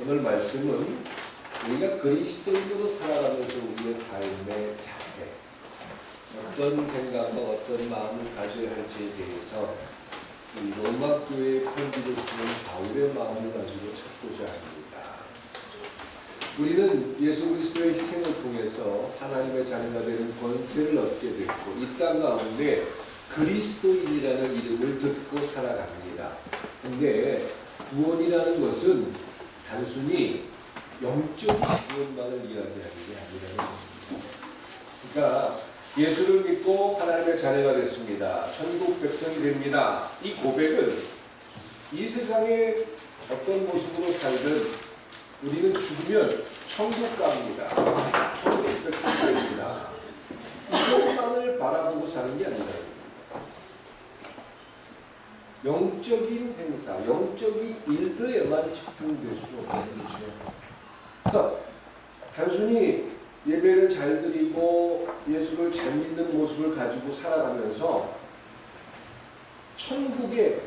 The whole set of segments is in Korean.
오늘 말씀은 우리가 그리스도인으로 살아가면서 우리의 삶의 자세, 어떤 생각과 어떤 마음을 가져야 할지에 대해서 이 로마 교회의 편지를 쓰는 바울의 마음을 가지고 찾고자 합니다. 우리는 예수 그리스도의 희생을 통해서 하나님의 자녀가 되는 권세를 얻게 됐고 이 땅 가운데 그리스도인이라는 이름을 듣고 살아갑니다. 근데 구원이라는 것은 단순히 영적 구원만을 이야기하는 게 아니라는 겁니다. 그러니까 예수를 믿고 하나님의 자녀가 됐습니다. 천국 백성이 됩니다. 이 고백은 이 세상에 어떤 모습으로 살든 우리는 죽으면 천국 갑니다. 천국 백성이 됩니다. 이것만을 바라보고 사는 게 아니라 영적인 행사, 영적인 일들에만 집중될 수 없는 것이죠. 그러니까 단순히 예배를 잘 드리고 예수를 잘 믿는 모습을 가지고 살아가면서 천국의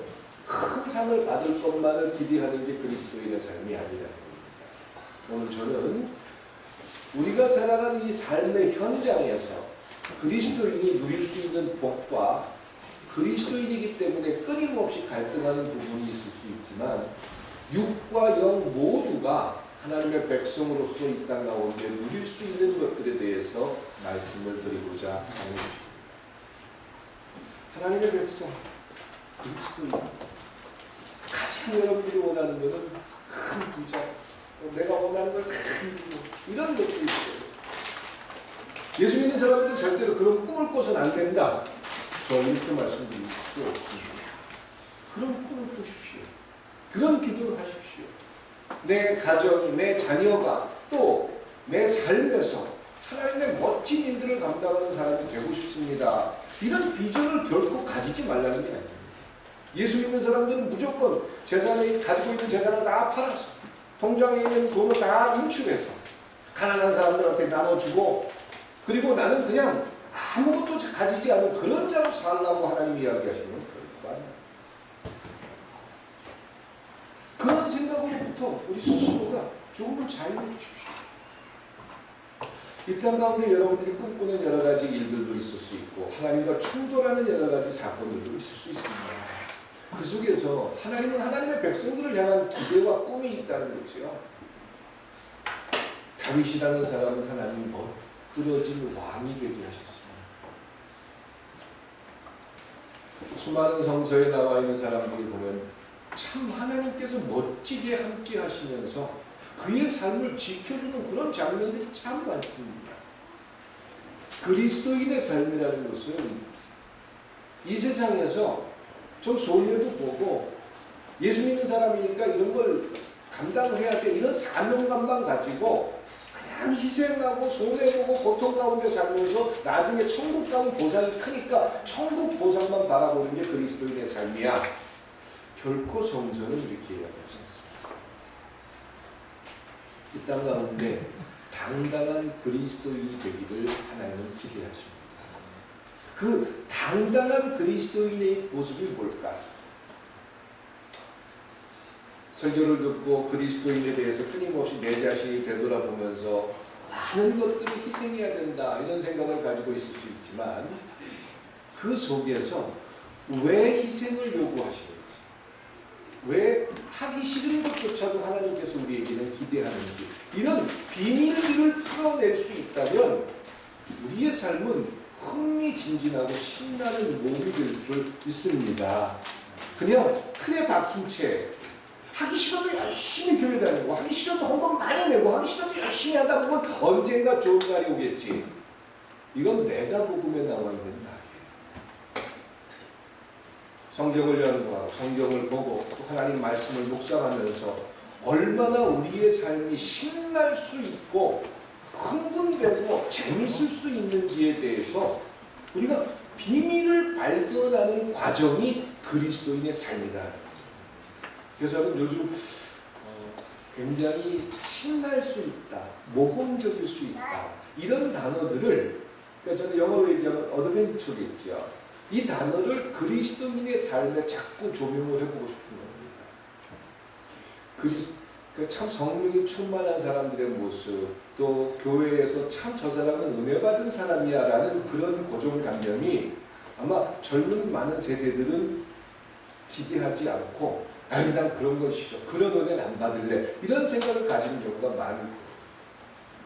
큰 상을 받을 것만을 기대하는 게 그리스도인의 삶이 아니라는 겁니다. 오늘 저는 우리가 살아가는 이 삶의 현장에서 그리스도인이 누릴 수 있는 복과 그리스도인이기 때문에 끊임없이 갈등하는 부분이 있을 수 있지만 육과 영 모두가 하나님의 백성으로서 이 땅 가운데 누릴 수 있는 것들에 대해서 말씀을 드리고자 하는 것입니다. 하나님의 백성, 그리스도인, 가장 여러분들이 원하는 것은 큰 부자, 내가 원하는 건 큰 부자, 이런 것들이 있어요. 예수 믿는 사람들은 절대로 그런 꿈을 꿔서는 안 된다. 저는 이렇게 말씀드릴 수 없습니다. 그런 꿈을 꾸십시오. 그런 기도를 하십시오. 내 가정, 내 자녀가 또 내 삶에서 하나님의 멋진 일들을 감당하는 사람이 되고 싶습니다. 이런 비전을 결코 가지지 말라는 게 아닙니다. 예수 믿는 사람들은 무조건 재산에 가지고 있는 재산을 다 팔아서 통장에 있는 돈을 다 인출해서 가난한 사람들한테 나눠주고 그리고 나는 그냥 아무것도 가지지 않은 그런 자로 살라고 하나님이 이야기하시는 건 결코 아닙니다. 그런 생각으로부터 우리 스스로가 조금 자유해 주십시오. 이 땅 가운데 여러분들이 꿈꾸는 여러 가지 일들도 있을 수 있고 하나님과 충돌하는 여러 가지 사건들도 있을 수 있습니다. 그 속에서 하나님은 하나님의 백성들을 향한 기대와 꿈이 있다는 거죠. 다윗이라는 사람은 하나님이 멋들어진 왕이 되게 하셨습니다. 수많은 성서에 나와 있는 사람들을 보면 참 하나님께서 멋지게 함께 하시면서 그의 삶을 지켜주는 그런 장면들이 참 많습니다. 그리스도인의 삶이라는 것은 이 세상에서 좀 손해도 보고 예수 믿는 사람이니까 이런 걸 감당을 해야 돼 이런 사명감만 가지고 그냥 희생하고 손해보고 고통 가운데 살면서 나중에 천국 가면 보상이 크니까 천국 보상만 바라보는 게 그리스도인의 삶이야. 결코 성서는 이렇게 이야기하지 않습니다. 이 땅 가운데 당당한 그리스도인이 되기를 하나님은 기대하십니다. 그 당당한 그리스도인의 모습이 뭘까? 설교를 듣고 그리스도인에 대해서 끊임없이 내 자신이 되돌아보면서 많은 것들을 희생해야 된다 이런 생각을 가지고 있을 수 있지만 그 속에서 왜 희생을 요구하시는지 왜 하기 싫은 것조차도 하나님께서 우리에게는 기대하는지 이런 비밀들을 풀어낼 수 있다면 우리의 삶은 흥미진진하고 신나는 몸이 될 줄 믿습니다. 그냥 틀에 박힌 채 하기 싫어도 열심히 교회 다니고 하기 싫어도 헌금 많이 내고 하기 싫어도 열심히 하다 보면 언젠가 좋은 날이 오겠지. 이건 내가 복음에 나와 있는 말이에요. 성경을 연구하고 성경을 보고 또 하나님 말씀을 묵상하면서 얼마나 우리의 삶이 신날 수 있고 흥분되고 재밌을 수 있는지에 대해서 우리가 비밀을 발견하는 과정이 그리스도인의 삶이다. 그래서 저는 요즘 굉장히 신날 수 있다, 모험적일 수 있다 이런 단어들을 그러니까 저는 영어로 얘기하면 어드벤처겠죠. 이 단어를 그리스도인의 삶에 자꾸 조명을 해보고 싶은 겁니다. 참 성령이 충만한 사람들의 모습, 또 교회에서 참 저 사람은 은혜 받은 사람이야 라는 그런 고정관념이 아마 젊은 많은 세대들은 기대하지 않고 아니 난 그런 건 싫어, 그런 은혜는 안 받을래, 이런 생각을 가진 경우가 많고,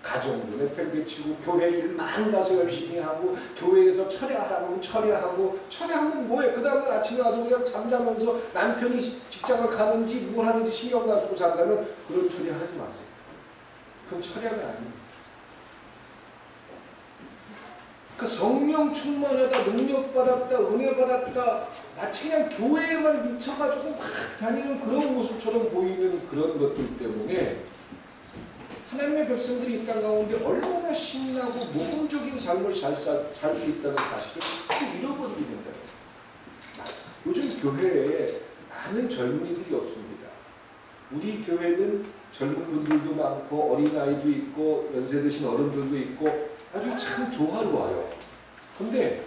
가정도 내팽개치고 교회 일만 가서 열심히 하고 교회에서 철야하라고 철야하면 뭐해, 그 다음날 아침에 와서 그냥 잠자면서 남편이 직장을 가는지 뭘 하는지 신경 안 쓰고 산다면 그런 철야하지 마세요. 그건 철야가 아닙니다. 그러니까 성령 충만하다, 능력받았다, 은혜받았다, 마치 그냥 교회에만 미쳐가지고 막 다니는 그런 모습처럼 보이는 그런 것들 때문에 하나님의 백성들이 이 땅 가운데 얼마나 신나고 모범적인 삶을 살 수 있다는 사실을 잃어버리게 된다. 요즘 교회에 많은 젊은이들이 없습니다. 우리 교회는 젊은 분들도 많고 어린아이도 있고 연세 드신 어른들도 있고 아주 참 조화로워요. 근데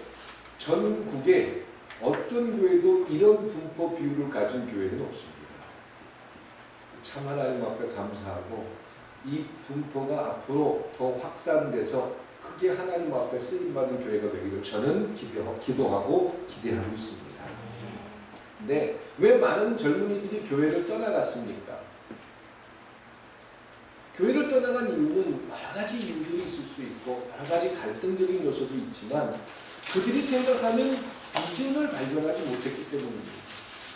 전국에 어떤 교회도 이런 분포 비율을 가진 교회는 없습니다. 참 하나님 앞에 감사하고 이 분포가 앞으로 더 확산돼서 크게 하나님 앞에 쓰임받은 교회가 되기를 저는 기도하고 기대하고 있습니다. 네, 왜 많은 젊은이들이 교회를 떠나갔습니까? 교회를 떠나간 이유는 여러 가지 이유들이 있을 수 있고 여러 가지 갈등적인 요소도 있지만 그들이 생각하는 비전을 발견하지 못했기 때문입니다.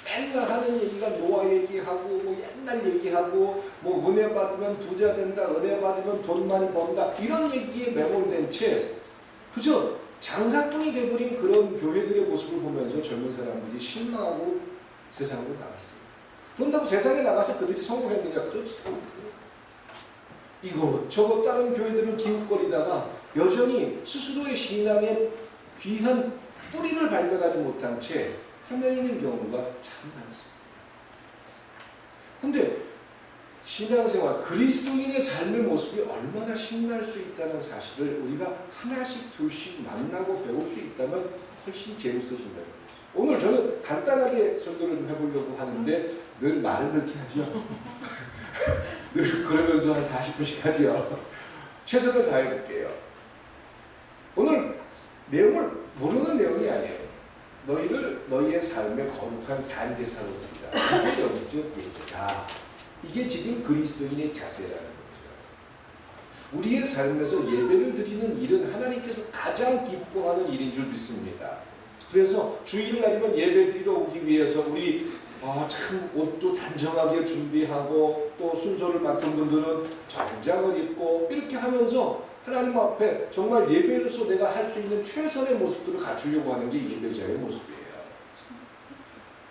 맨날 하는 얘기가 노아 얘기하고 뭐 옛날 얘기하고 뭐 은혜 받으면 부자 된다, 은혜 받으면 돈 많이 번다, 이런 얘기에 매몰된 채 그저 장사꾼이 돼버린 그런 교회들의 모습을 보면서 젊은 사람들이 실망하고 세상으로 나갔습니다. 그런다고 세상에 나가서 그들이 성공했느냐? 그렇지 않거든요. 이거 저거 다른 교회들은 기웃거리다가 여전히 스스로의 신앙의 귀한 뿌리를 발견하지 못한 채 헤매이는 경우가 참 많습니다. 그런데 신앙생활, 그리스도인의 삶의 모습이 얼마나 신날 수 있다는 사실을 우리가 하나씩 둘씩 만나고 배울 수 있다면 훨씬 재밌어진다는 거죠. 오늘 저는 간단하게 설교를 좀 해보려고 하는데 늘 말은 그렇게 하죠. 늘 그러면서 한 40분씩 하죠. 최선을 다해볼게요. 오늘 내용을 모르는 내용이 아니에요. 너희를 너희의 삶의 거룩한 산제사로 드리라. 이게 영적 예배다. 이게 지금 그리스도인의 자세라는 거죠. 우리의 삶에서 예배를 드리는 일은 하나님께서 가장 기뻐하는 일인 줄 믿습니다. 그래서 주일날이면 예배 드리러 오기 위해서 우리 참 옷도 단정하게 준비하고 또 순서를 맡은 분들은 정장을 입고 이렇게 하면서 하나님 앞에 정말 예배로서 내가 할 수 있는 최선의 모습들을 갖추려고 하는 게 예배자의 모습이에요.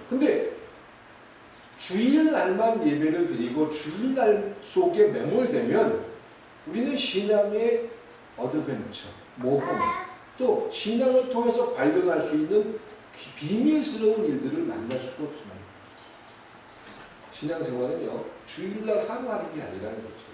근데 주일날만 예배를 드리고 주일날 속에 매몰되면 우리는 신앙의 어드벤처, 모험, 또 신앙을 통해서 발견할 수 있는 비밀스러운 일들을 만날 수가 없습니다. 신앙생활은요, 주일날 하루하루가 아니라는 거죠.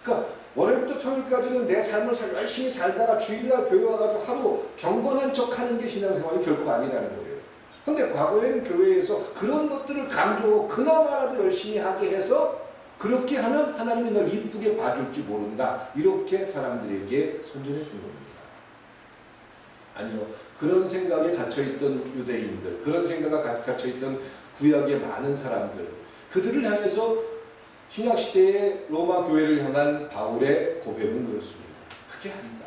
그러니까 월요일부터 토요일까지는 내 삶을 열심히 살다가 주일날 교회 와가지고 하루 경건한 척하는 게 신앙생활이 결코 아니라는 거예요. 그런데 과거에는 교회에서 그런 것들을 강조하고 그나마라도 열심히 하게 해서 그렇게 하면 하나님이 널 이쁘게 봐줄지 모른다, 이렇게 사람들에게 선전해 준 겁니다. 아니요, 그런 생각에 갇혀있던 유대인들, 그런 생각에 갇혀있던 구약의 많은 사람들, 그들을 향해서 신약시대의 로마 교회를 향한 바울의 고백은 그렇습니다. 그게 아니다.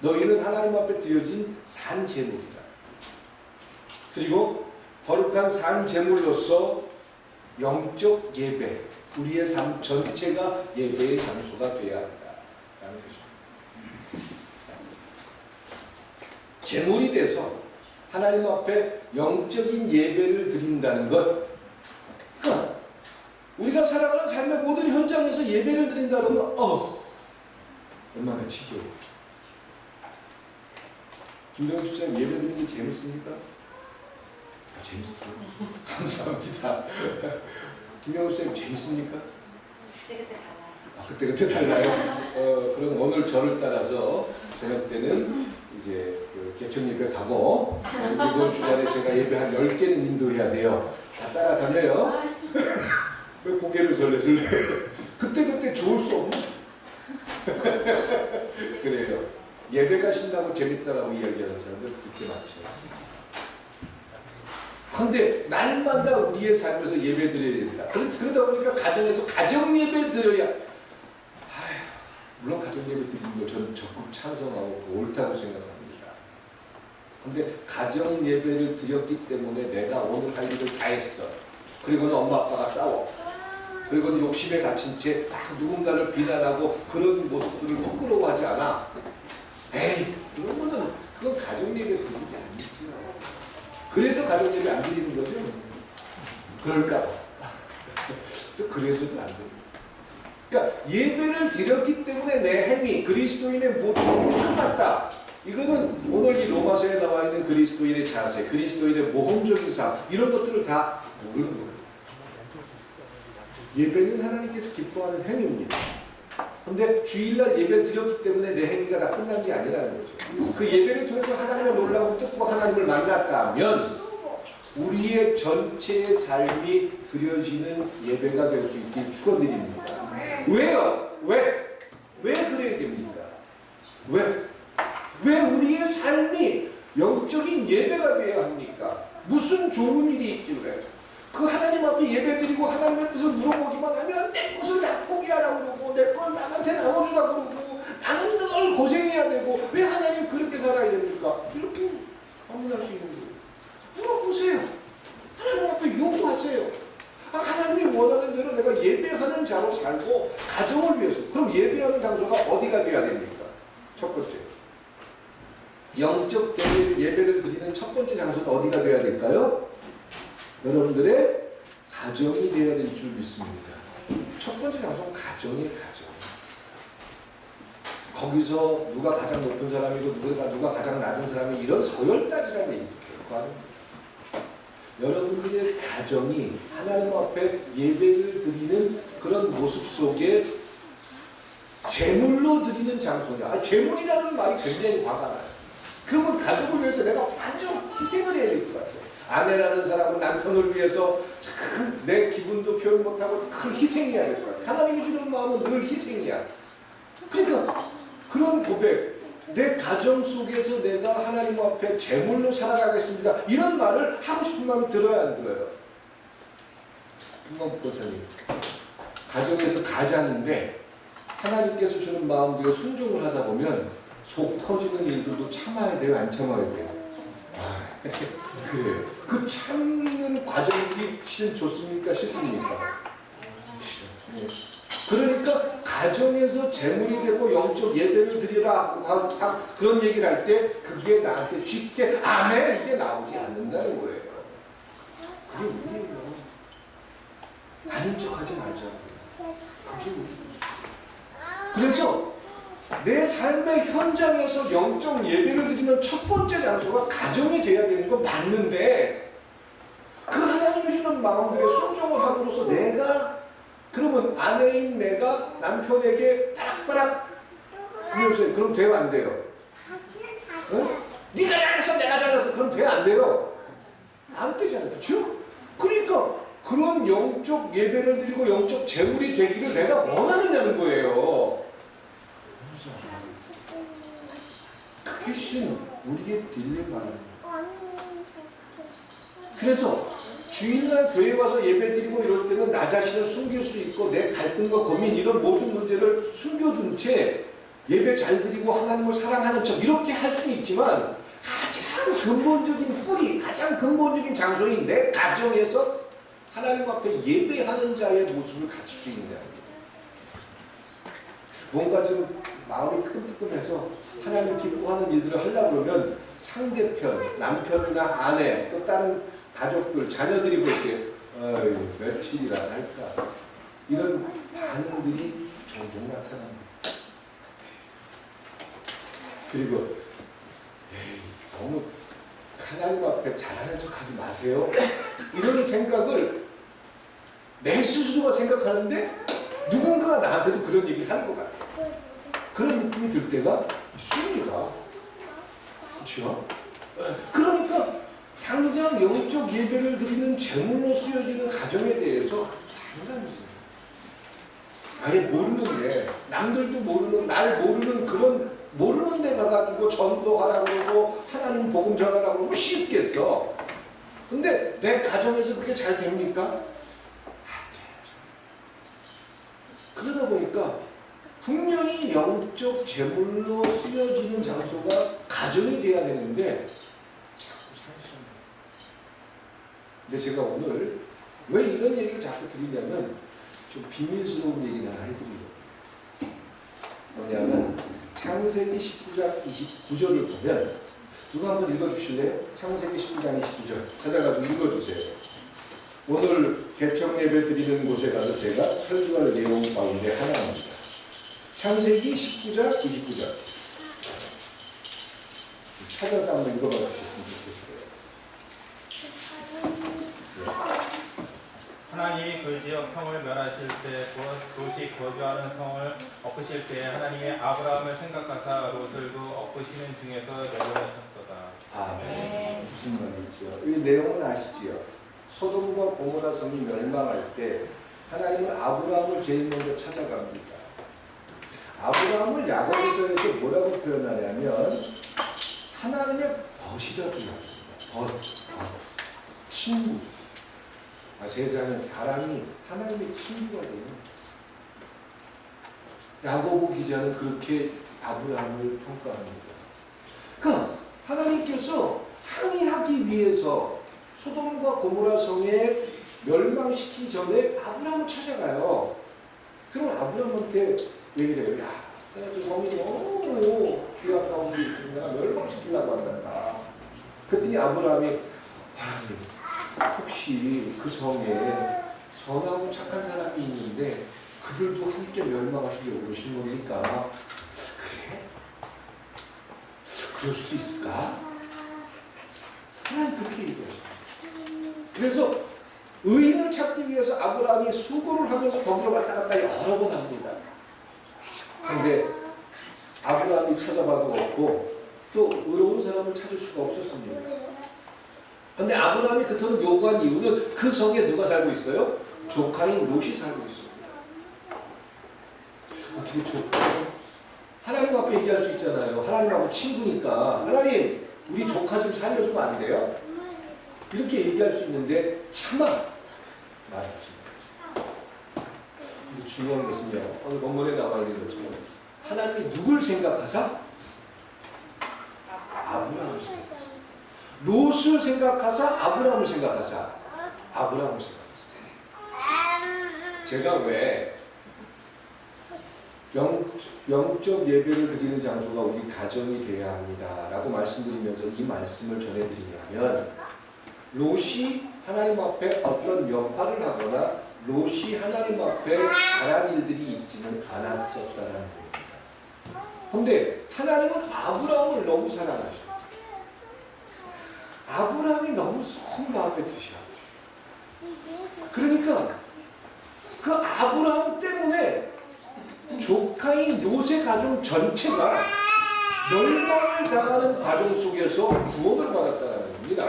너희는 하나님 앞에 드려진 산제물이다. 그리고 거룩한 산제물로서 영적 예배, 우리의 삶 전체가 예배의 장소가 되어야 한다라는 것입니다. 제물이 돼서 하나님 앞에 영적인 예배를 드린다는 것, 그러니까 우리가 살아가는 삶의 모든 현장에서 예배를 드린다 그러면 얼마나 지겨워. 김병훈 집사님 예배 드리는 게 재밌습니까? 재밌어요. 감사합니다. 김병훈 집사님 재밌습니까? 그때그때 달라요. 그때그때 달라요. 그럼 오늘 저를 따라서 저녁 때는 이제 그 개천 예배 가고 이번 주간에 제가 예배 한 10개는 인도해야 돼요. 다 따라다녀요. 왜 고개를 절레절레? 그때 좋을 수 없나? 그래요. 예배가 신나고 재밌다라고 이야기하는 사람들 그렇게 많지 않습니다. 그런데 날마다 우리의 삶에서 예배 드려야 됩니다. 그러다 보니까 가정에서 가정 예배 드려야, 물론 가정 예배 드리는 걸 저는 적극 찬성하고 옳다고 생각합니다. 근데 가정 예배를 드렸기 때문에 내가 오늘 할 일을 다 했어. 그리고는 엄마 아빠가 싸워. 그리고는 욕심에 갇힌 채 막 누군가를 비난하고 그런 모습들을 부끄러워하지 않아. 에이, 그러면은 그건 가정 예배 드리지 않지요. 그래서 가정 예배 안 드리는 거죠. 그럴까 봐. 또 그래서도 안 됩니다. 그러니까 예배를 드렸기 때문에 내 행위, 그리스도인의 모습이 끝났다. 이거는 오늘 이 로마서에 나와 있는 그리스도인의 자세, 그리스도인의 모험적인 삶, 이런 것들을 다 모르는 거예요. 예배는 하나님께서 기뻐하는 행위입니다. 그런데 주일날 예배 드렸기 때문에 내 행위가 다 끝난 게 아니라는 거죠. 그 예배를 통해서 하나님의 놀라운 뜻과 하나님을 만났다면 우리의 전체의 삶이 드려지는 예배가 될 수 있길 축원드립니다. 왜요? 왜 그래야 됩니까? 왜 우리의 삶이 영적인 예배가 되어야 합니까? 무슨 좋은 일이 있길래? 그 하나님 앞에 예배드리고 하나님의 뜻을 물어보기만 하면 내 것을 다 포기하라고 그러고 내 걸 남한테 나눠주라고 그러고 나는 늘 고생해야 되고 왜 하나님 그렇게 살아야 됩니까? 이렇게 반문할 수 있는 거예요. 물어보세요. 하나님 앞에 요구하세요. 하나님이 원하는 대로 내가 예배하는 자로 살고 가정을 위해서. 그럼 예배하는 장소가 어디가 돼야 됩니까? 첫 번째, 영적 예배를 드리는 첫 번째 장소는 어디가 돼야 될까요? 여러분들의 가정이 되어야 될 줄 믿습니다. 첫 번째 장소는 가정이에요. 가정. 거기서 누가 가장 높은 사람이고 누가 가장 낮은 사람이 이런 서열 따지라는 얘기도 결코 아닙니다. 여러분들의 가정이 하나님 앞에 예배를 드리는 그런 모습 속에 제물로 드리는 장소냐. 제물이라는 말이 굉장히 화가 나요. 그러면 가족을 위해서 내가 완전 희생을 해야 될 것 같아요. 아내라는 사람은 남편을 위해서 참 내 기분도 표현 못하고 큰 희생해야 될 것 같아요. 하나님이 주는 마음은 늘 희생이야. 그러니까 그런 고백, 내 가정 속에서 내가 하나님 앞에 제물로 살아가겠습니다. 이런 말을 하고 싶은 마음이 들어야 안 들어요? 김광복 권사님, 가정에서 가장인데 하나님께서 주는 마음대로 순종을 하다 보면 속 터지는 일들도 참아야 돼요? 안 참아야 돼요? 그래요. 그 참는 과정이 실은 좋습니까? 싫습니까? 싫어요. 그러니까 가정에서 제물이 되고 영적 예배를 드리라 그런 얘기를 할 때 그게 나한테 쉽게 아멘 이게 나오지 않는다는 거예요. 그게 우리예요. 아닌 척하지 말자고요. 그게 우리예요. 그래서 내 삶의 현장에서 영적 예배를 드리는 첫 번째 장소가 가정이 돼야 되는 건 맞는데 그 하나님이 주는 마음대로 순종을 함으로써 내가 그러면 아내인 내가 남편에게 따락따락 그럼 돼요 안 돼요? 어? 네가 잘했어 내가 잘했어 그럼 돼요 안 돼요? 안 되잖아요. 그렇죠? 그러니까 그런 영적 예배를 드리고 영적 제물이 되기를 내가 원하느냐는 거예요. 그게 실은 우리의 딜레마예요. 그래서 주일날 교회 와서 예배드리고 이럴 때는 나 자신을 숨길 수 있고 내 갈등과 고민 이런 모든 문제를 숨겨둔 채 예배 잘 드리고 하나님을 사랑하는 척 이렇게 할 수는 있지만 가장 근본적인 뿌리, 가장 근본적인 장소인 내 가정에서 하나님 앞에 예배하는 자의 모습을 갖출 수 있느냐. 뭔가 좀 마음이 뜨끔뜨끔해서 하나님 기뻐하는 일들을 하려고 그러면 상대편, 남편이나 아내, 또 다른 가족들, 자녀들이 볼 때 어휴 며칠이나 할까 이런 반응들이 종종 나타납니다. 그리고 에이 너무 하나님 앞에 잘하는 척 하지 마세요. 이런 생각을 내 스스로가 생각하는데 누군가가 나한테도 그런 얘기를 하는 것 같아요. 그런 느낌이 들 때가 있습니다. 그렇죠? 그러니까 당장 영적 예배를 드리는 제물로 쓰여지는 가정에 대해서 장난이지. 아예 모르는데, 남들도 모르는, 날 모르는 그런, 모르는 데 가가지고 전도하라고 그러고 하나님 복음 전하라고 그러고 쉽겠어. 근데 내 가정에서 그게 잘 됩니까? 안 돼요. 그러다 보니까 분명히 영적 제물로 쓰여지는 장소가 가정이 돼야 되는데 자꾸 살시는 거예요. 근데 제가 오늘 왜 이런 얘기를 자꾸 드리냐면 좀 비밀스러운 얘기를 하나 해드리려고. 뭐냐면 창세기 19장 29절을 보면 누가 한번 읽어주실래요? 창세기 19장 29절 찾아가지고 읽어주세요. 오늘 개척 예배 드리는 곳에 가서 제가 설교할 내용 가운데 하나입니다. 창세기 19장 29절 찾아서 한번 읽어봐 주셨으면 좋겠어요. 하나님이 그 지역 성을 멸하실 때 롯이 거주하는 성을 엎으실 때 하나님이 아브라함을 생각하사 롯을 엎으시는 중에서 내보내셨도다. 아멘. 무슨 말이죠? 이 내용은 아시지요? 소돔과 고모라 성이 멸망할 때 하나님은 아브라함을 제일 먼저 찾아갑니다. 아브라함을 야고보서에서 뭐라고 표현하냐면 하나님의 벗이라고 합니다. 친구. 세상에 사람이 하나님의 친구가 되는 야고보 기자는 그렇게 아브라함을 평가합니다. 그러니까 하나님께서 상의하기 위해서 소돔과 고모라 성에 멸망시키기 전에 아브라함을 찾아가요. 그럼 아브라함한테 얘기를 해요. 야, 내가 저 성이 너무 귀한 게 있으니까 멸망시키려고 한단다. 그랬더니 아브라함이 하나님 혹시 그 성에 선하고 착한 사람이 있는데 그들도 함께 멸망하시려고 그러신 겁니까? 그래? 그럴 수도 있을까? 하나님 그렇게 얘기하셨어요. 그래서 의인을 찾기 위해서 아브라함이 수고를 하면서 거기로 왔다 갔다 여러 번 합니다. 그런데 아브라함이 찾아봐도 없고 또 의로운 사람을 찾을 수가 없었습니다. 근데 아브라함이 그토록 요구한 이유는 그 성에 누가 살고 있어요? 조카인 롯이 살고 있습니다. 어떻게 조카? 하나님 앞에 얘기할 수 있잖아요. 하나님하고 친구니까 하나님 우리 조카 좀 살려주면 안 돼요? 이렇게 얘기할 수 있는데 차마 말하십니다. 근데 중요한 것은요. 오늘 본문에 나와 있는 것처럼 하나님이 누굴 생각하사? 아브라함을 생각하사. 롯을 생각하사 아브라함을 생각하사. 아브라함을 생각하사. 제가 왜 영적 예배를 드리는 장소가 우리 가정이 되어야 합니다 라고 말씀드리면서 이 말씀을 전해드리냐면 롯이 하나님 앞에 어떤 역할을 하거나 롯이 하나님 앞에 잘한 일들이 있지는 않았었다는 겁니다. 그런데 하나님은 아브라함을 너무 사랑하셔. 아브라함이 너무 속 마음에 드셔. 그러니까 그 아브라함 때문에 조카인 롯의 가족 전체가 멸망을 당하는 과정 속에서 구원을 받았다는 겁니다.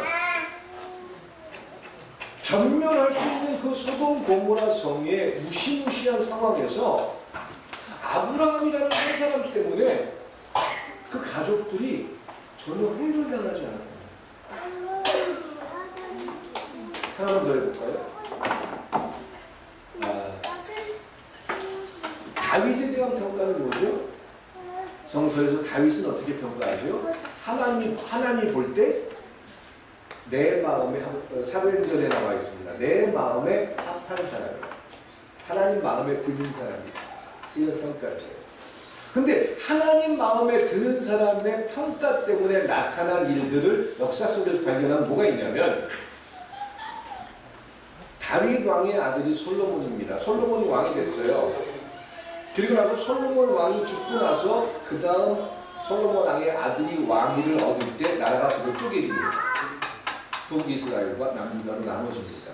전멸할 수 있는 그 소돔 고모라 성의 무시무시한 상황에서 아브라함이라는 한 사람 때문에 그 가족들이 전혀 해를 당하지 않았다. 하나만 더 해볼까요? 다윗에 대한 평가는 뭐죠? 성서에서 다윗은 어떻게 평가하죠? 하나님 볼 때 내 마음에 사도행전에 나와 있습니다. 내 마음에 합한 사람이다. 하나님 마음에 드는 사람이다. 이런 평가죠. 근데 하나님 마음에 드는 사람의 평가 때문에 나타난 일들을 역사 속에서 발견하면 뭐가 있냐면 다윗 왕의 아들이 솔로몬입니다. 솔로몬이 왕이 됐어요. 그리고 나서 솔로몬 왕이 죽고 나서 그 다음 솔로몬 왕의 아들이 왕위를 얻을 때 나라가 두고 쪼개집니다. 북이스라엘과 남유다로 나눠집니다.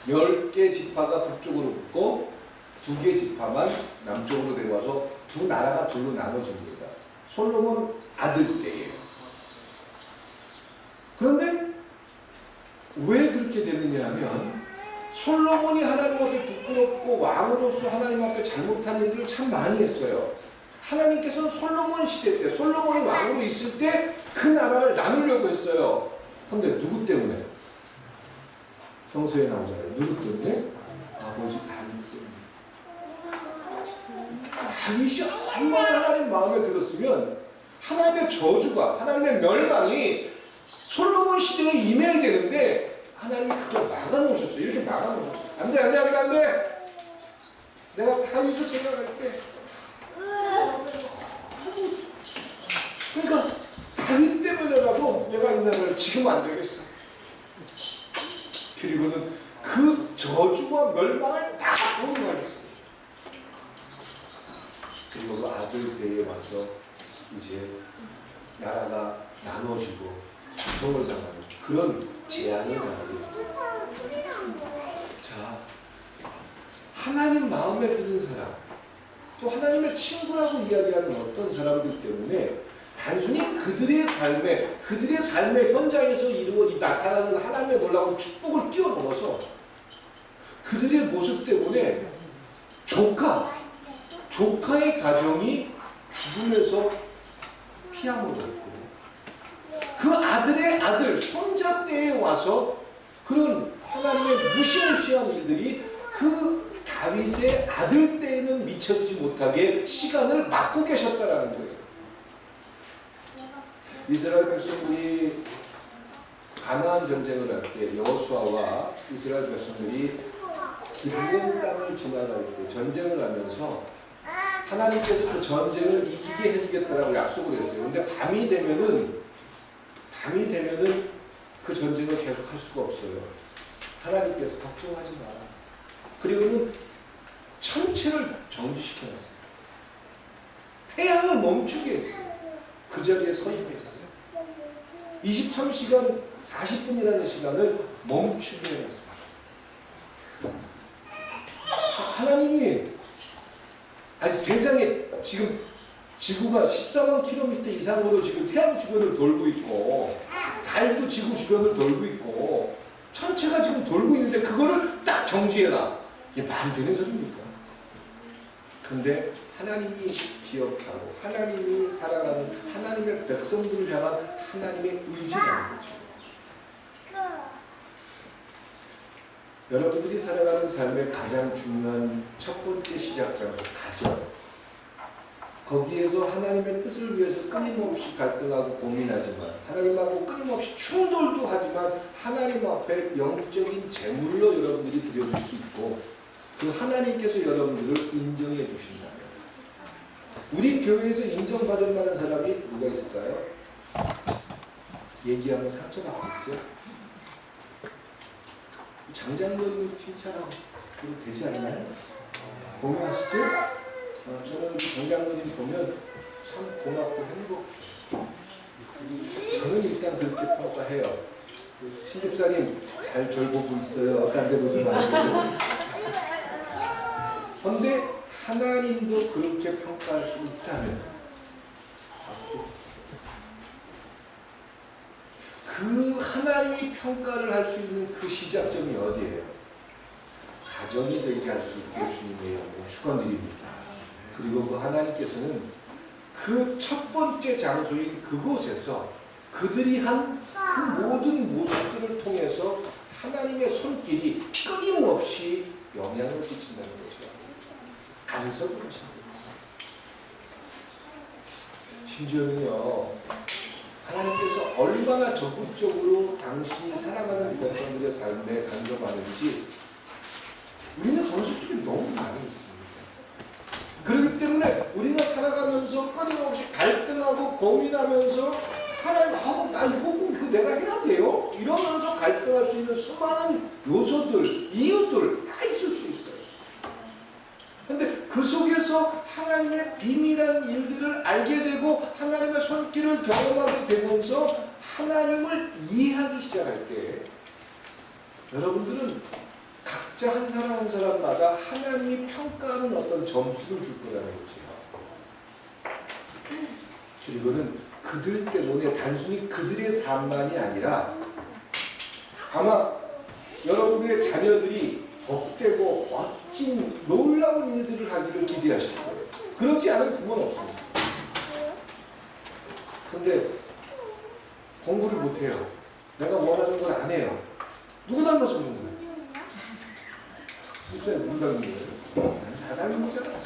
10개 지파가 북쪽으로 붙고 2개 지파만 남쪽으로 내려와서 두 나라가 둘로 나눠집니다. 솔로몬 아들 때예요. 그런데 왜 그렇게 됐느냐 하면 솔로몬이 하나님 앞에 부끄럽고 왕으로서 하나님 앞에 잘못한 일들을 참 많이 했어요. 하나님께서는 솔로몬 시대 때, 솔로몬이 왕으로 있을 때 그 나라를 나누려고 했어요. 근데 누구 때문에? 성서에 나오잖아요. 누구 때문에? 아버지 다윗 때문에. 다윗이 얼마나 하나님 마음에 들었으면 하나님의 저주가, 하나님의 멸망이 솔로몬 시대에 임해야 되는데 하나님이 그걸 막아놓으셨어요. 이렇게 막아놓으셨어요. 안 돼, 안 돼, 안 돼, 안 돼. 내가 다윗을 생각할게. 그러니까 다윗 때문에라도 내가 이 나라를 지금 안 되겠어. 그리고는 그 저주와 멸망을 다 보응하셨어요. 그리고 그 아들 때에 와서 이제 나라가 나눠지고 구성을 당하는 그런 재앙을 당하게 됩니다. 자, 하나님 마음에 드는 사람, 또 하나님의 친구라고 이야기하는 어떤 사람들 때문에 단순히 그들의 삶의 현장에서 나타나는 하나님의 놀라운 축복을 뛰어넘어서 그들의 모습 때문에 조카의 가정이 죽음에서 피함을 얻고 그 아들의 아들, 손자 때에 와서 그런 하나님의 무시무시한 일들이 그 다윗의 아들 때에는 미쳐지지 못하게 시간을 막고 계셨다라는 거예요. 이스라엘 백성들이 가나안 전쟁을 할 때 여호수아와 이스라엘 백성들이 기브온 땅을 지나갈 때 전쟁을 하면서 하나님께서 그 전쟁을 이기게 해주겠다라고 약속을 했어요. 근데 밤이 되면은 그 전쟁을 계속할 수가 없어요. 하나님께서 걱정하지 마라. 그리고는 천체를 정지시켜놨어요. 태양을 멈추게 했어요. 그 자리에 서 있게 했어요. 23시간 40분이라는 시간을 멈추게 해놨어요. 하나님이 세상에 지금 지구가 14만 킬로미터 이상으로 지금 태양 주변을 돌고 있고 달도 지구 주변을 돌고 있고 천체가 지금 돌고 있는데 그거를 딱 정지해놔. 이게 말이 되는 소리입니까? 근데 하나님이 기억하고 하나님이 살아가는 하나님의 백성들을 향한 하나님의 의지라는 거죠. 여러분들이 살아가는 삶의 가장 중요한 첫 번째 시작 장소, 가정. 거기에서 하나님의 뜻을 위해서 끊임없이 갈등하고 고민하지만 하나님하고 끊임없이 충돌도 하지만 하나님 앞에 영적인 제물로 여러분들이 드려줄 수 있고 그 하나님께서 여러분들을 인정해 주신다면 우리 교회에서 인정받을 만한 사람이 누가 있을까요? 얘기하면 상처받겠죠? 장장로님 칭찬하고 싶어도 되지 않나요? 공유하시죠? 저는 장장로님 보면 참 고맙고 행복해요. 저는 일단 그렇게 평가해요. 신집사님 잘 돌보고 있어요. 딴 데 보지 말고. 그런데 하나님도 그렇게 평가할 수 있다면 그 하나님이 평가를 할 수 있는 그 시작점이 어디예요? 가정이 되게 할 수 있게 주님의 영광 축원드립니다. 그리고 그 하나님께서는 그 첫 번째 장소인 그곳에서 그들이 한 그 모든 모습들을 통해서 하나님의 손길이 끊임없이 영향을 끼친다는 거죠. 간섭을 하신다는 거죠. 심지어는요, 하나님께서 얼마나 적극적으로 당신이 살아가는 백성들의 삶에 간섭하는지 우리는 선수들이 너무 많이 있습니다. 그렇기 때문에 우리가 살아가면서 끊임없이 갈등하고 고민하면서 하나님, 나 이거 꼭 내가 해야 돼요? 이러면서 갈등할 수 있는 수많은 요소들, 이유들 다 있을 수 있어요. 근데 그 속에서 하나님의 비밀한 일들을 알게 되고 하나님의 손길을 경험하게 되면서 하나님을 이해하기 시작할 때 여러분들은 각자 한 사람 한 사람마다 하나님이 평가하는 어떤 점수를 줄 거라는 거지요. 그리고는 그들 때문에 단순히 그들의 삶만이 아니라 아마 여러분들의 자녀들이 복되고 멋진 놀라운 일들을 하기를 기대하시는 거예요. 그렇지 않은 부모는 없습니다. 근데 공부를 못해요. 내가 원하는 걸 안 해요. 누구 닮아서 그런 거예요? 순수에 누구 닮은 거예요? 나 닮은 거잖아.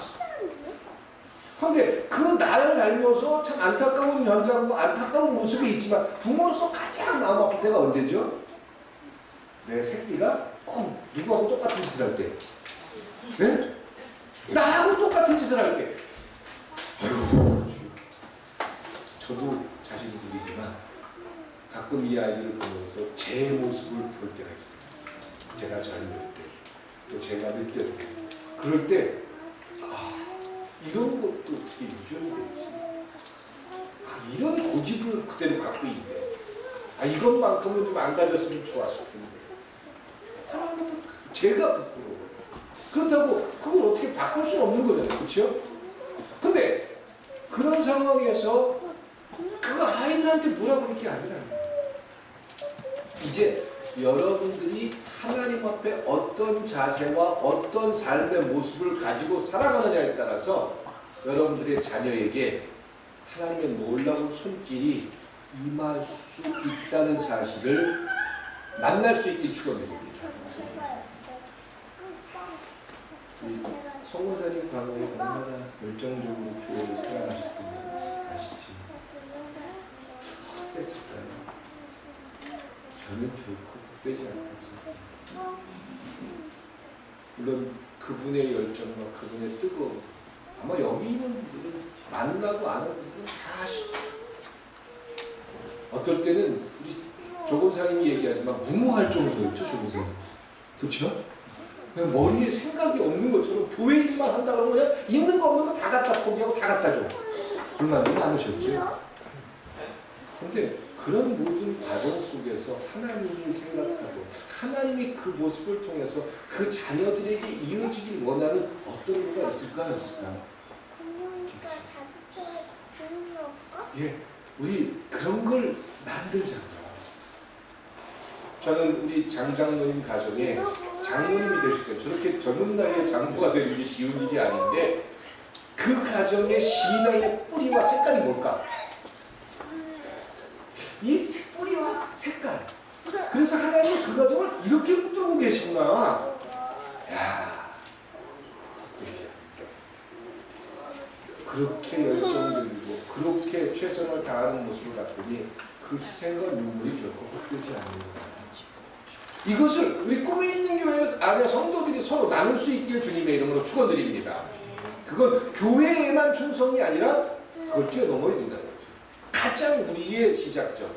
그런데 그 나를 닮아서 참 안타까운 현장과 안타까운 모습이 있지만 부모로서 가장 마음 아픈 때가 언제죠? 내 새끼가 꼭 누구하고 똑같은 짓을 할 때. 네? 나하고 똑같은 짓을 할 때. 아이고, 저도 자식이 둘이지만 가끔 이 아이들을 보면서 제 모습을 볼 때가 있어요. 제가 젊을 때, 또 제가 늑대 때. 그럴 때, 이런 것도 어떻게 유전이 됐지? 이런 고집을 그대로 갖고 있네. 이것만큼은 좀 안 가졌으면 좋았을 텐데. 제가 부끄러워요. 그렇다고 그걸 어떻게 바꿀 수는 없는 거잖아요. 그렇죠? 근데 그런 상황에서 그 아이들한테 뭐라 그럴 게 아니라 이제 여러분들이 하나님 앞에 어떤 자세와 어떤 삶의 모습을 가지고 살아가느냐에 따라서 여러분들의 자녀에게 하나님의 놀라운 손길이 임할 수 있다는 사실을 만날 수 있게 축원드립니다. 성모사님 과거에 얼마나 열정적으로 교회를 사랑하셨던지 아시지? 어땠을까요? 저는 결코 헛되지 않다고. 물론 그분의 열정과 그분의 뜨거움, 아마 여기 있는 분들은 만나고 아는 분들은 다 아시죠. 어떨 때는 우리 조건사님이 얘기하지만 무모할 정도였죠, 조건사님. 그렇죠? 그냥 머리에 생각이 없는 것처럼 교회 일만 한다 그러면 그냥 있는 거 없는 거 다 갖다 포기하고 다 갖다 줘. 불만이 많으셨죠. 근데 그런 모든 과정 속에서 하나님이 생각하고 하나님이 그 모습을 통해서 그 자녀들에게 이어지길 원하는 어떤 거가 있을까 없을까? 예, 우리 그런 걸 만들자고요. 저는 우리 장장로님 가정에 장로님이 되셨죠. 저렇게 젊은 나이에 장로가 되는 게 쉬운 일이 아닌데 그 가정의 신앙의 뿌리와 색깔이 뭘까? 이 뿌리와 색깔. 그래서 하나님이 그 가정을 이렇게 붙들고 계시구나. 야, 그렇게 열정적이고 그렇게 최선을 다하는 모습을 갖더니 그 희생과 눈물이 결코 헛되지 않는 거야. 이것을 우리 꿈에 있는 교회에서 안에 성도들이 서로 나눌 수 있길 주님의 이름으로 축원드립니다. 그건 교회에만 충성이 아니라 그걸 뛰어넘어야 된다는 거죠. 가장 우리의 시작점,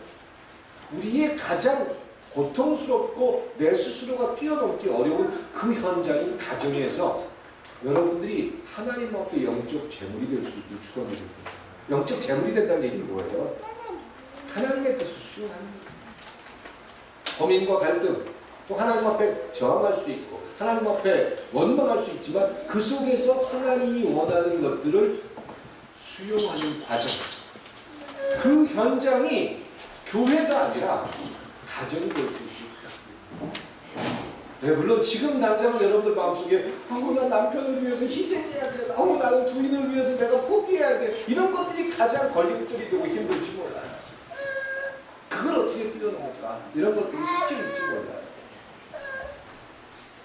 우리의 가장 고통스럽고 내 스스로가 뛰어넘기 어려운 그 현장인 가정에서 여러분들이 하나님 앞에 영적 재물이 될 수 있는 축원드립니다. 영적 재물이 된다는 얘기는 뭐예요? 하나님의 뜻을 수용하는 거예요. 고민과 갈등, 또 하나님 앞에 저항할 수 있고 하나님 앞에 원망할 수 있지만 그 속에서 하나님이 원하는 것들을 수용하는 과정, 그 현장이 교회가 아니라 가정이 될 수 있습니다. 네, 물론 지금 당장 여러분들 마음속에 난 남편을 위해서 희생해야 돼, 나는 부인을 위해서 내가 포기해야 돼, 이런 것들이 가장 걸림돌이 되고 힘들지 몰라요. 그걸 어떻게 뛰어넘을까? 이런 것들이 숙제일지 몰라요.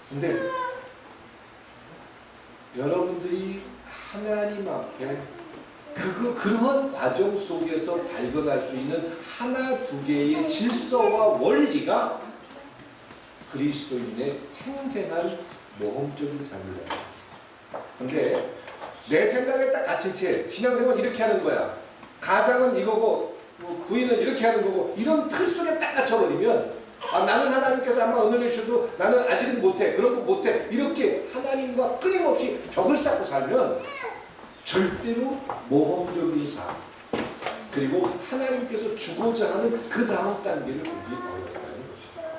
근데 여러분들이 하나님 앞에 그러한 과정 속에서 발견할 수 있는 하나 두 개의 질서와 원리가 그리스도인의 생생한 모험적인 삶이다. 근데 내 생각에 딱 갇힌 채 신앙생활 이렇게 하는 거야. 가장은 이거고 부인은 이렇게 하는 거고 이런 틀 속에 딱 갇혀버리면 나는 하나님께서 아마 은혜를 주셔도 나는 아직은 못해, 그런 거 못해, 이렇게 하나님과 끊임없이 벽을 쌓고 살면 절대로 모험적인 삶, 그리고 하나님께서 주고자 하는 그 다음 단계를 보기 어렵다는 것입니다.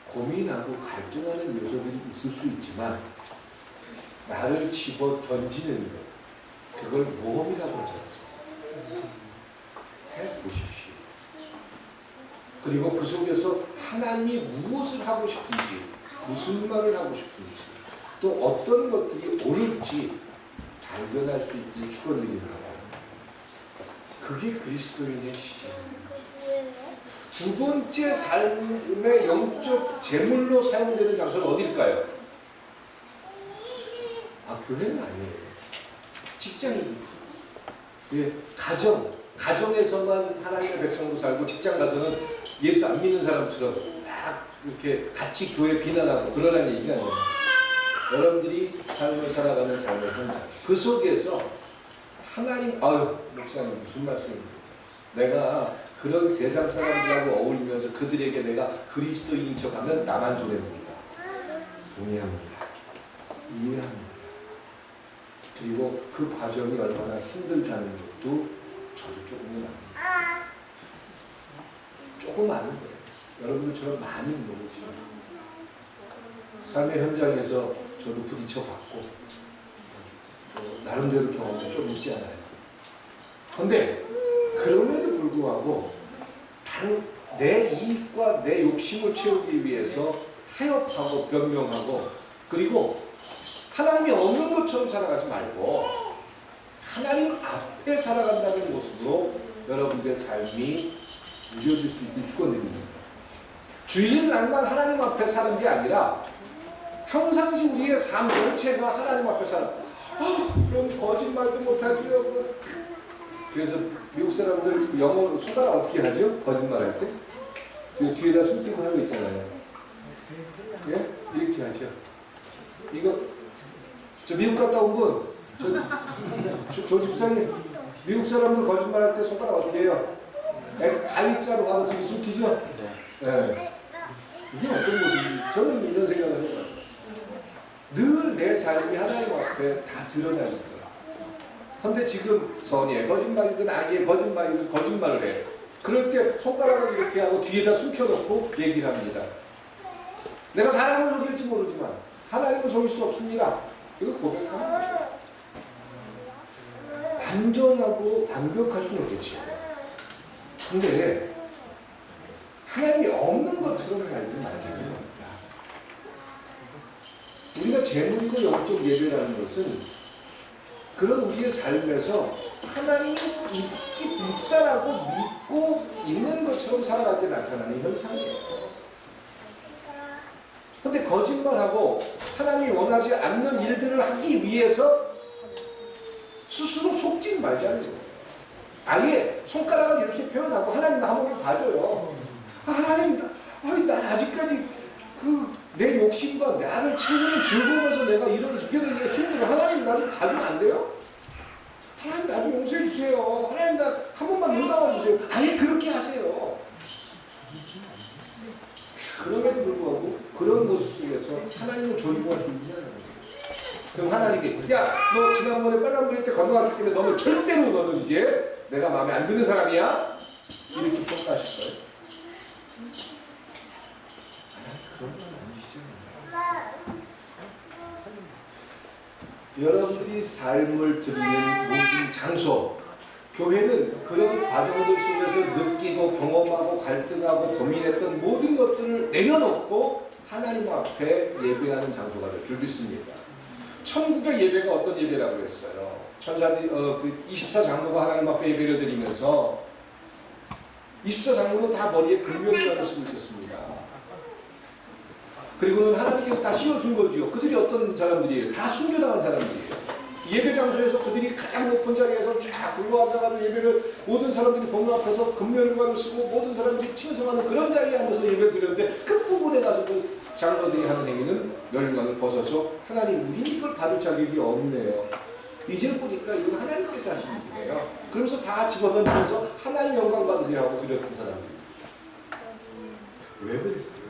고민하고 갈등하는 요소들이 있을 수 있지만 나를 집어 던지는 것, 그걸 모험이라고 하지 않습니다. 해보십시오. 그리고 그 속에서 하나님이 무엇을 하고 싶은지, 무슨 말을 하고 싶은지, 또 어떤 것들이 옳을지 발견할 수 있게 축원드리는 거예요. 그게 그리스도인의 시작입니다. 두 번째 삶의 영적 제물로 사용되는 장소는 어딜까요? 교회는 아니에요. 직장입니다. 예, 가정에서만 하나님의 백성으로 살고 직장 가서는 예수 안 믿는 사람처럼 딱 이렇게 같이 교회 비난하고 그러라는 얘기가 아니에요. 여러분들이 삶을 살아가는 삶의 현장, 그 속에서 하나님, 목사님 무슨 말씀입니까? 내가 그런 세상 사람들하고 어울리면서 그들에게 내가 그리스도인인 척하면 나만 손해봅니다. 동의합니다. 이해합니다. 그리고 그 과정이 얼마나 힘들다는 것도 저도 조금은 압니다. 조금 아는 거예요. 여러분들처럼 많이 모르지. 삶의 현장에서 저도 부딪혀봤고 나름대로 경험도 좀 있지 않아요. 그런데 그럼에도 불구하고 내 이익과 내 욕심을 채우기 위해서 타협하고 변명하고, 그리고 하나님이 없는 것처럼 살아가지 말고 하나님 앞에 살아간다는 모습으로 여러분들의 삶이 이루어질 수 있길 축원드립니다. 주일날만 하나님 앞에 사는 게 아니라 평상시 우리의 삶 전체가 하나님 앞에 살아. 그럼 거짓말도 못하죠. 그래서 미국 사람들 영어 손가락 어떻게 하죠? 거짓말할 때? 뒤에다 숨기고 하는 거 있잖아요. 예? 이렇게 하죠. 이거 저 미국 갔다 온 분, 저 집사님, 미국 사람들 거짓말할 때 손가락 어떻게 해요? 가위자로 하고 뒤에 숨기죠? 네. 이게 어떤 모습인지 저는 이런 생각을 해요. 늘 내 삶이 하나님 앞에 다 드러나 있어요. 그런데 지금 선의의 거짓말이든 악의 거짓말이든 거짓말을 해. 그럴 때 손가락을 이렇게 하고 뒤에다 숨겨놓고 얘기를 합니다. 내가 사람을 속일지 모르지만 하나님을 속일 수 없습니다. 이거 고백하는 거죠. 안전하고 완벽할 수는 없겠지. 근데 하나님이 없는 것처럼 살지 말자는 겁니다. 우리가 재물이고 영적 예배라는 것은 그런 우리의 삶에서 하나님이 있다라고 믿고 있는 것처럼 살아갈 때 나타나는 현상이에요. 근데 거짓말하고 하나님이 원하지 않는 일들을 하기 위해서 스스로 속지 말자는 거예요. 아예 손가락을 이렇게 표현하고 하나님 나 한번 봐줘요. 하나님, 난 아직까지 내 욕심과 나를 채우는 즐거우면서 내가 이겨내기가 힘들어. 하나님 나 좀 봐주면 안 돼요? 하나님 나 좀 용서해 주세요. 하나님 나 한 번만 눈 감아주세요. 아예 그렇게 하세요. 그럼에도 불구하고 그런 모습 속에서 하나님을 존중할 수 있냐는 거예요. 그럼 하나님이 야, 너 지난번에 빨간불일 때 건너갔기 때문에 너는 절대로 너는 이제 내가 마음에 안 드는 사람이야? 이렇게 평가하실 거예요? 그런 건 아니시죠. 여러분들이 삶을 드리는 모든 장소, 교회는 그런 과정들 속에서 느끼고 경험하고 갈등하고 고민했던 모든 것들을 내려놓고 하나님 앞에 예배하는 장소가 될 줄 믿습니다. 천국의 예배가 어떤 예배라고 했어요? 천사들이 24장로가 하나님 앞에 예배를 드리면서 24장로는 다 머리에 금면을 쓰고 있었습니다. 그리고는 하나님께서 다 씌워준 거죠. 그들이 어떤 사람들이에요? 다 순교당한 사람들이에요. 예배 장소에서 그들이 가장 높은 자리에서 쫙 둘러앉아가지고 예배를 모든 사람들이 보는 앞에서 금면관을 쓰고 모든 사람들이 칭송하는 그런 자리에 앉아서 예배 드렸는데 끝부분에 가서 그 장로들이 하는 행위는 멸망을 벗어서 하나님 우리는 이걸 받을 자격이 없네요. 이제 보니까 이건 하나님께서 하신 일이에요. 그러면서 다 집어던지면서 하나님 영광 받으세요 하고 드렸던 사람들이 왜 그랬어요?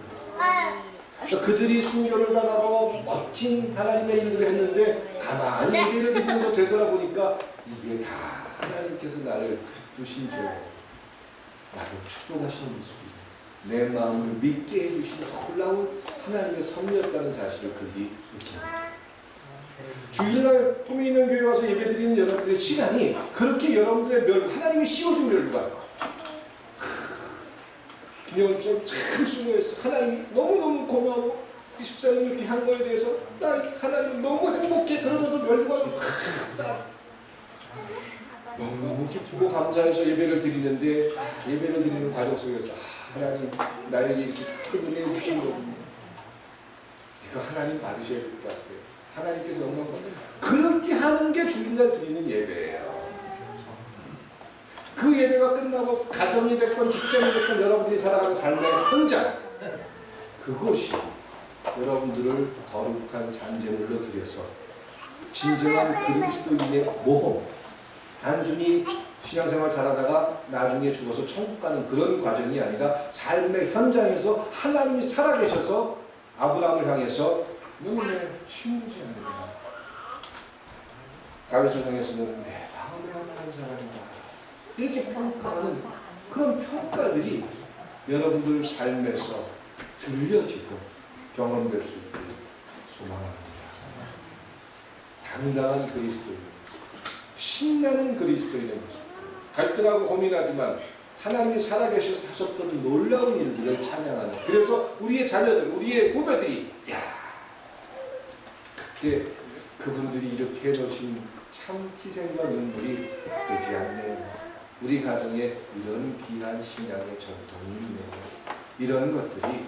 그러니까 그들이 순교를 당하고 멋진 하나님의 일들을 했는데 가만히 예배를 드리면서 되돌아보니까 이게 다 하나님께서 나를 붙드신 죄, 나를 축복하시는 모습이에요. 내 마음을 믿게 해주시는 놀라운 하나님의 섭리였다는 사실을 그들이 느낍니다. 주일날 품위 있는 교회 와서 예배드리는 여러분들의 시간이 그렇게 여러분들의 하나님이 씌워준 멸관, 김영철 참 수고했어. 하나님 너무너무 고마워. 14년 이렇게 한 거에 대해서 나 하나님 너무 행복해. 그러면서 멸관을 확 쌓아. 너무 기쁘고 감사해서 예배를 드리는데 예배를 드리는 과정 속에서 하나님 나에게 이렇게 큰 은혜를 주신 거군요. 이거 하나님 받으셔야 될 것 같아요. 하나님께서 영광 그렇게 하는 게 주일날 드리는 예배예요. 그 예배가 끝나고 가정이 됐건 직장이 됐건 여러분들이 살아가는 삶의 현장 그것이 여러분들을 거룩한 산제물로 드려서 진정한 그리스도인의 모험 단순히 신앙생활 잘하다가 나중에 죽어서 천국 가는 그런 과정이 아니라 삶의 현장에서 하나님이 살아계셔서 아브라함을 향해서 너는 내 친구지 않느냐 다윗을 향해서는 내 마음에 합한 사람이다 이렇게 평가하는 그런 평가들이 여러분들 삶에서 들려지고 경험될 수 있기를 소망합니다. 당당한 그리스도인, 신나는 그리스도인의 모습. 갈등하고 고민하지만 하나님이 살아계셔서 하셨던 놀라운 일들을 찬양하는. 그래서 우리의 자녀들, 우리의 후배들이 그때 그분들이 이렇게 해놓으신 참 희생과 눈물이 되지 않네요. 우리 가정에 이런 귀한 신앙의 전통이 있네요. 이런 것들이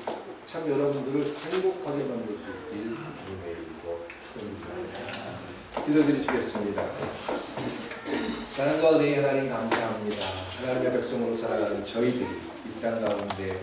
참 여러분들을 행복하게 만들 수 있길 주님의 이름으로 축원드립니다. 기도드리시겠습니다. 사랑과 은혜의 하나님 감사합니다. 하나님의 백성으로 살아가는 저희들이 이 땅 가운데